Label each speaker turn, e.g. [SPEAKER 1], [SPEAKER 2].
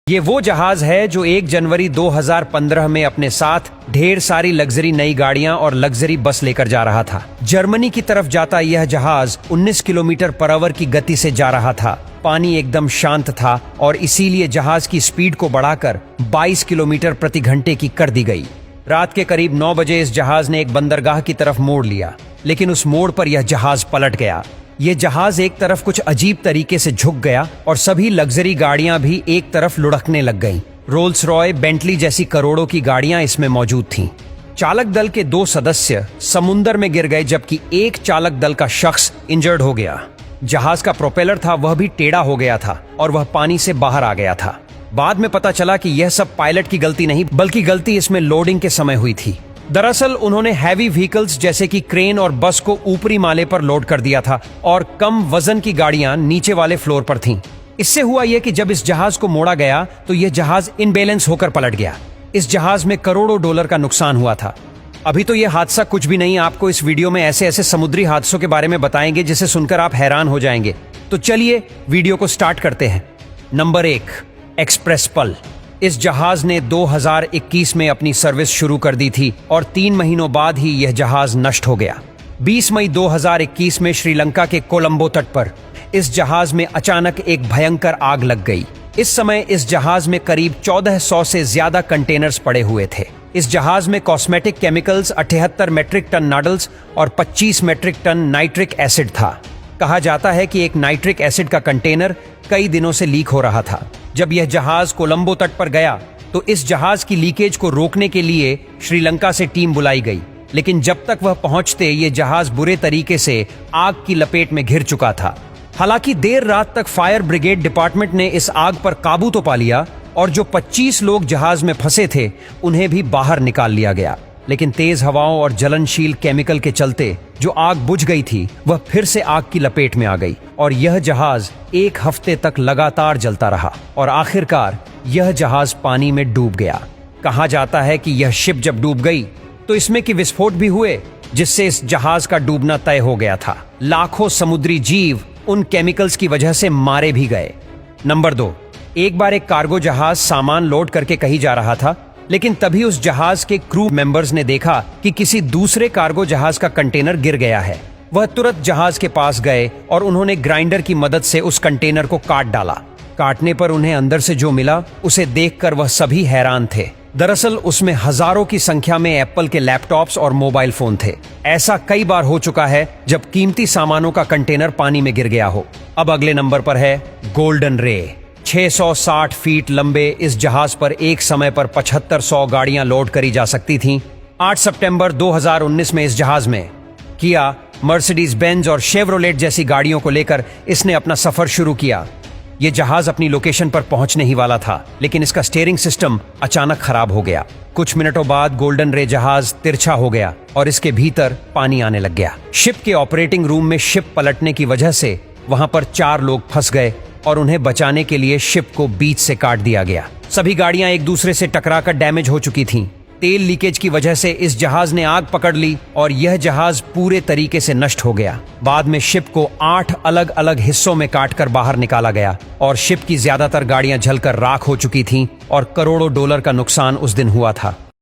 [SPEAKER 1] ये वो जहाज है जो 1 जनवरी 2015 में अपने साथ ढेर सारी लग्जरी नई गाड़ियां और लग्जरी बस लेकर जा रहा था। जर्मनी की तरफ जाता यह जहाज 19 किलोमीटर पर आवर की गति से जा रहा था। पानी एकदम शांत था और इसीलिए जहाज की स्पीड को बढ़ाकर 22 किलोमीटर प्रति घंटे की कर दी गई। रात के करीब 9 बजे इस जहाज ने एक बंदरगाह की तरफ मोड़ लिया, लेकिन उस मोड़ पर यह जहाज पलट गया। यह जहाज एक तरफ कुछ अजीब तरीके से झुक गया और सभी लग्जरी गाड़ियां भी एक तरफ लुढ़कने लग गईं। रोल्स रॉय, बेंटली जैसी करोड़ों की गाड़ियां इसमें मौजूद थीं। चालक दल के 2 सदस्य समुंदर में गिर गए, जबकि एक चालक दल का शख्स इंजर्ड हो गया। जहाज का प्रोपेलर था वह भी टेढ़ा हो गया था और वह पानी से बाहर आ गया था। बाद में पता चला कि यह सब पायलट की गलती नहीं, बल्कि गलती इसमें लोडिंग के समय हुई थी। दरअसल उन्होंने हैवी व्हीकल्स जैसे कि क्रेन और बस को ऊपरी माले पर लोड कर दिया था और कम वजन की गाड़ियां नीचे वाले फ्लोर पर थीं। इससे हुआ यह कि जब इस जहाज को मोड़ा गया तो यह जहाज इनबैलेंस होकर पलट गया। इस जहाज में करोड़ों डॉलर का नुकसान हुआ था। अभी तो यह हादसा कुछ भी नहीं, आपको इस वीडियो में ऐसे ऐसे समुद्री हादसों के बारे में बताएंगे जिसे सुनकर आप हैरान हो जाएंगे। तो चलिए वीडियो को स्टार्ट करते हैं। नंबर 1, एक्सप्रेस पल। इस जहाज ने 2021 में अपनी सर्विस शुरू कर दी थी और 3 महीनों बाद ही यह जहाज नष्ट हो गया। 20 मई 2021 में श्रीलंका के कोलंबो तट पर इस जहाज में अचानक एक भयंकर आग लग गई। इस समय इस जहाज में करीब 1400 से ज्यादा कंटेनर्स पड़े हुए थे। इस जहाज में cosmetic chemicals, 78 metric ton noodles और 25 मेट्रिक टन नाइट्रिक एसिड था। कहा जाता है कि एक नाइट्रिक एसिड का कंटेनर कई दिनों से लीक हो रहा था। जब यह जहाज कोलंबो तट पर गया तो इस जहाज की लीकेज को रोकने के लिए श्रीलंका से टीम बुलाई गई, लेकिन जब तक वह पहुंचते ये जहाज बुरे तरीके से आग की लपेट में घिर चुका था। हालांकि देर रात तक फायर ब्रिगेड डिपार्टमेंट ने इस आग पर काबू तो पा लिया और जो 25 लोग जहाज में फंसे थे उन्हें भी बाहर निकाल लिया गया, लेकिन तेज हवाओं और जलनशील केमिकल के चलते जो आग बुझ गई थी वह फिर से आग की लपेट में आ गई और यह जहाज 1 हफ्ते तक लगातार जलता रहा और आखिरकार यह जहाज पानी में डूब गया। कहा जाता है कि यह शिप जब डूब गई तो इसमें की विस्फोट भी हुए, जिससे इस जहाज का डूबना तय हो गया था। लाखों समुद्री जीव उन केमिकल्स की वजह से मारे भी गए। नंबर 2, एक बार एक कार्गो जहाज सामान लोड करके कहीं जा रहा था, लेकिन तभी उस जहाज के क्रू मेंबर्स ने देखा कि किसी दूसरे कार्गो जहाज का कंटेनर गिर गया है। वह तुरंत जहाज के पास गए और उन्होंने ग्राइंडर की मदद से उस कंटेनर को काट डाला। काटने पर उन्हें अंदर से जो मिला उसे देखकर वह सभी हैरान थे। दरअसल उसमें हजारों की संख्या में एप्पल के लैपटॉप्स और मोबाइल फोन थे। ऐसा कई बार हो चुका है जब कीमती सामानों का कंटेनर पानी में गिर गया हो। अब अगले नंबर पर है गोल्डन रे। 660 फीट लंबे इस जहाज पर एक समय पर 7500 गाड़ियां लोड करी जा सकती थीं। 8 सितंबर 2019 में इस जहाज में किया, मर्सिडीज बेंज और शेवरोलेट जैसी गाड़ियों को लेकर इसने अपना सफर शुरू किया। यह जहाज अपनी लोकेशन पर पहुंचने ही वाला था, लेकिन इसका स्टीयरिंग सिस्टम अचानक खराब हो गया। कुछ मिनटों बाद गोल्डन रे जहाज तिरछा हो गया और इसके भीतर पानी आने लग गया। शिप के ऑपरेटिंग रूम में शिप पलटने की वजह से वहां पर 4 लोग फंस गए और उन्हें बचाने के लिए शिप को बीच से काट दिया गया। सभी गाड़ियां एक दूसरे से टकराकर डैमेज हो चुकी थीं। तेल लीकेज की वजह से इस जहाज ने आग पकड़ ली और यह जहाज पूरे तरीके से नष्ट हो गया। बाद में शिप को 8 अलग अलग हिस्सों में काटकर बाहर निकाला गया और शिप की ज्यादातर गाड़ियां जलकर राख हो चुकी थीं और करोड़ों डॉलर का नुकसान उस दिन हुआ था।